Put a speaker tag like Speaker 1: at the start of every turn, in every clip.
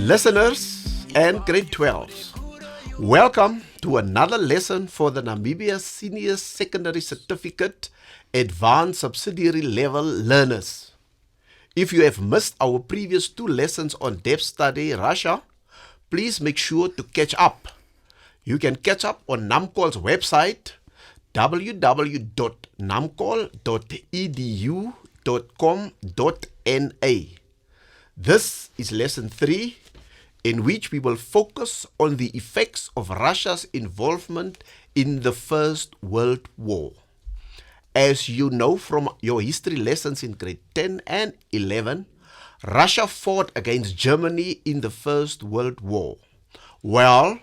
Speaker 1: Listeners and grade 12s, welcome to another lesson for the Namibia Senior Secondary Certificate Advanced Subsidiary Level learners. If you have missed our previous two lessons on depth study Russia, please make sure to catch up. You can catch up on NAMCOL's website www.namcol.edu.com.na. This is lesson 3, in which we will focus on the effects of Russia's involvement in the First World War. As you know from your history lessons in grade 10 and 11, Russia fought against Germany in the First World War. Well,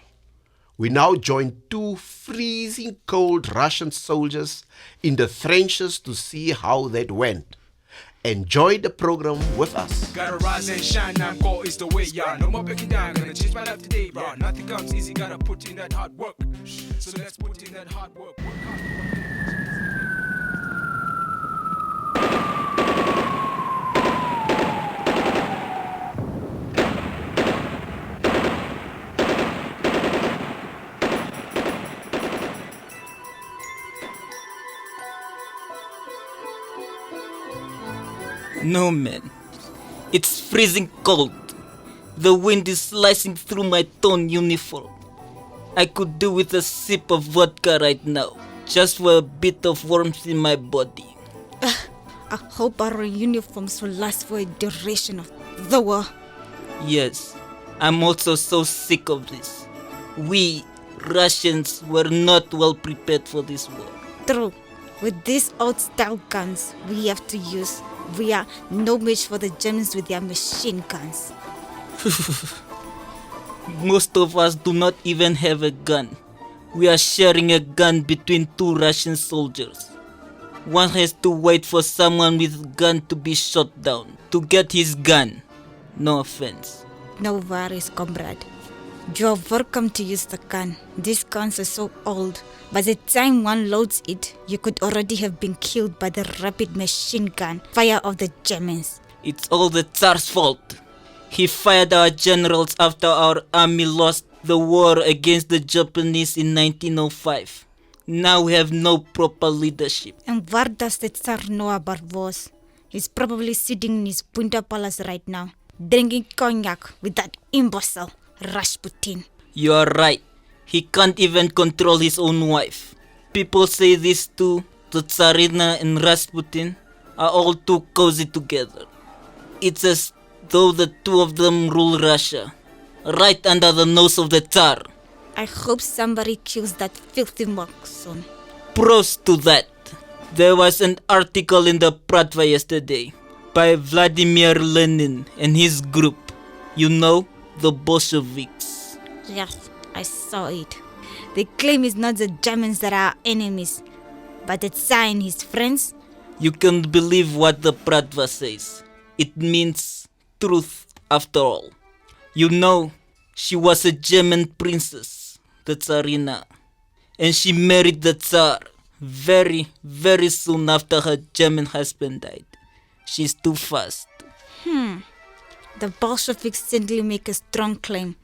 Speaker 1: we now join two freezing cold Russian soldiers in the trenches to see how that went. Enjoy the program with us.
Speaker 2: Gotta rise and shine, NAMCOL is the way, yeah. No more backing down, gonna change my life today, bro. Nothing comes easy, gotta put in that hard work. So let's put in that hard work. Work hard.
Speaker 3: No, man. It's freezing cold. The wind is slicing through my torn uniform. I could do with a sip of vodka right now, just for a bit of warmth in my body.
Speaker 4: I hope our uniforms will last for a duration of the war.
Speaker 3: Yes, I'm also so sick of this. We, Russians, were not well prepared for this war.
Speaker 4: True. With these old-style guns we have to use, we are no match for the Germans with their machine guns.
Speaker 3: Most of us do not even have a gun. We are sharing a gun between two Russian soldiers. One has to wait for someone with a gun to be shot down to get his gun. No offense.
Speaker 4: No worries, comrade. You are welcome to use the gun. These guns are so old. By the time one loads it, you could already have been killed by the rapid machine gun fire of the Germans.
Speaker 3: It's all the Tsar's fault. He fired our generals after our army lost the war against the Japanese in 1905. Now we have no proper leadership.
Speaker 4: And what does the Tsar know about wars? He's probably sitting in his winter palace right now, drinking cognac with that imbecile Rasputin.
Speaker 3: You are right. He can't even control his own wife. People say these two, the Tsarina and Rasputin, are all too cozy together. It's as though the two of them rule Russia, right under the nose of the Tsar.
Speaker 4: I hope somebody kills that filthy monk soon.
Speaker 3: Prost to that. There was an article in the Pravda yesterday by Vladimir Lenin and his group. You know, the Bolsheviks.
Speaker 4: Yes, I saw it. They claim it's not the Germans that are our enemies, but the Tsar and his friends.
Speaker 3: You can't believe what the Pravda says. It means truth after all. You know, she was a German princess, the Tsarina, and she married the Tsar very, very soon after her German husband died. She's too fast.
Speaker 4: The Bolsheviks simply make a strong claim.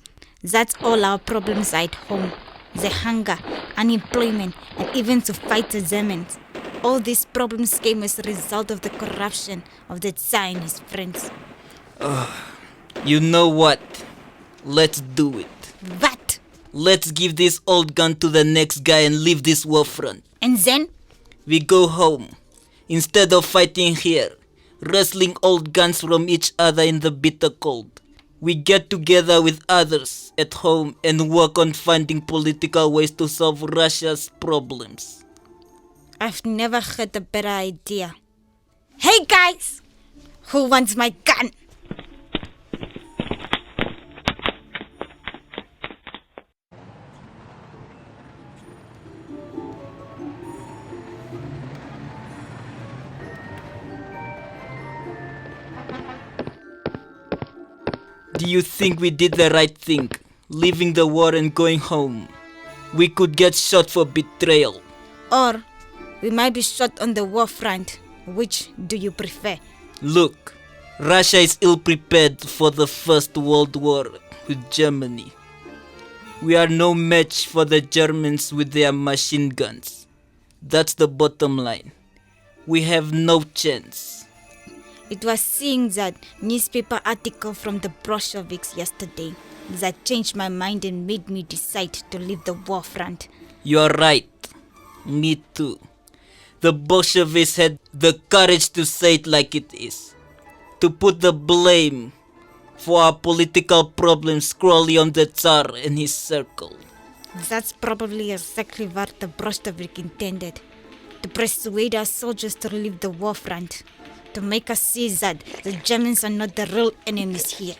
Speaker 4: That's all our problems are at home. The hunger, unemployment, and even to fight the Germans. All these problems came as a result of the corruption of the Tsar and his friends.
Speaker 3: You know what? Let's do it.
Speaker 4: What?
Speaker 3: Let's give this old gun to the next guy and leave this war front.
Speaker 4: And then?
Speaker 3: We go home. Instead of fighting here, wrestling old guns from each other in the bitter cold, we get together with others at home and work on finding political ways to solve Russia's problems.
Speaker 4: I've never heard a better idea. Hey guys! Who wants my gun?
Speaker 3: Do you think we did the right thing, leaving the war and going home? We could get shot for betrayal.
Speaker 4: Or we might be shot on the war front. Which do you prefer?
Speaker 3: Look, Russia is ill prepared for the First World War. with Germany. We are no match for the Germans with their machine guns. That's the bottom line. We have no chance.
Speaker 4: It was seeing that newspaper article from the Bolsheviks yesterday that changed my mind and made me decide to leave the war front.
Speaker 3: You're right. Me too. The Bolsheviks had the courage to say it like it is. To put the blame for our political problems squarely on the Tsar and his circle.
Speaker 4: That's probably exactly what the Bolshevik intended. To persuade our soldiers to leave the war front. To make us see that the Germans are not the real enemies here.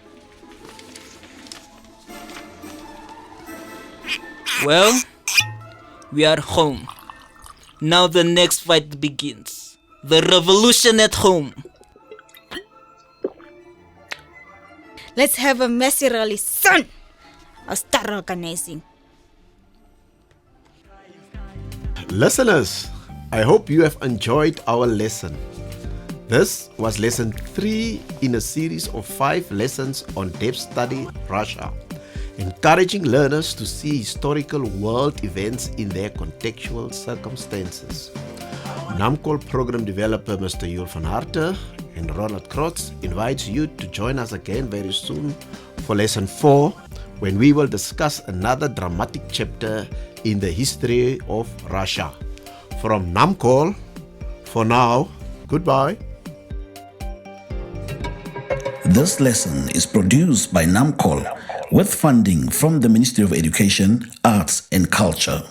Speaker 3: Well, we are home. Now the next fight begins. The revolution at home.
Speaker 4: Let's have a messy rally, son! I'll start organizing.
Speaker 1: Listeners, I hope you have enjoyed our lesson. This was lesson 3 in a series of 5 lessons on depth study Russia, encouraging learners to see historical world events in their contextual circumstances. NAMCOL program developer Mr. Yul van Harte and Ronald Krotz invites you to join us again very soon for lesson 4, when we will discuss another dramatic chapter in the history of Russia. From NAMCOL, for now, goodbye.
Speaker 5: This lesson is produced by NAMCOL with funding from the Ministry of Education, Arts and Culture.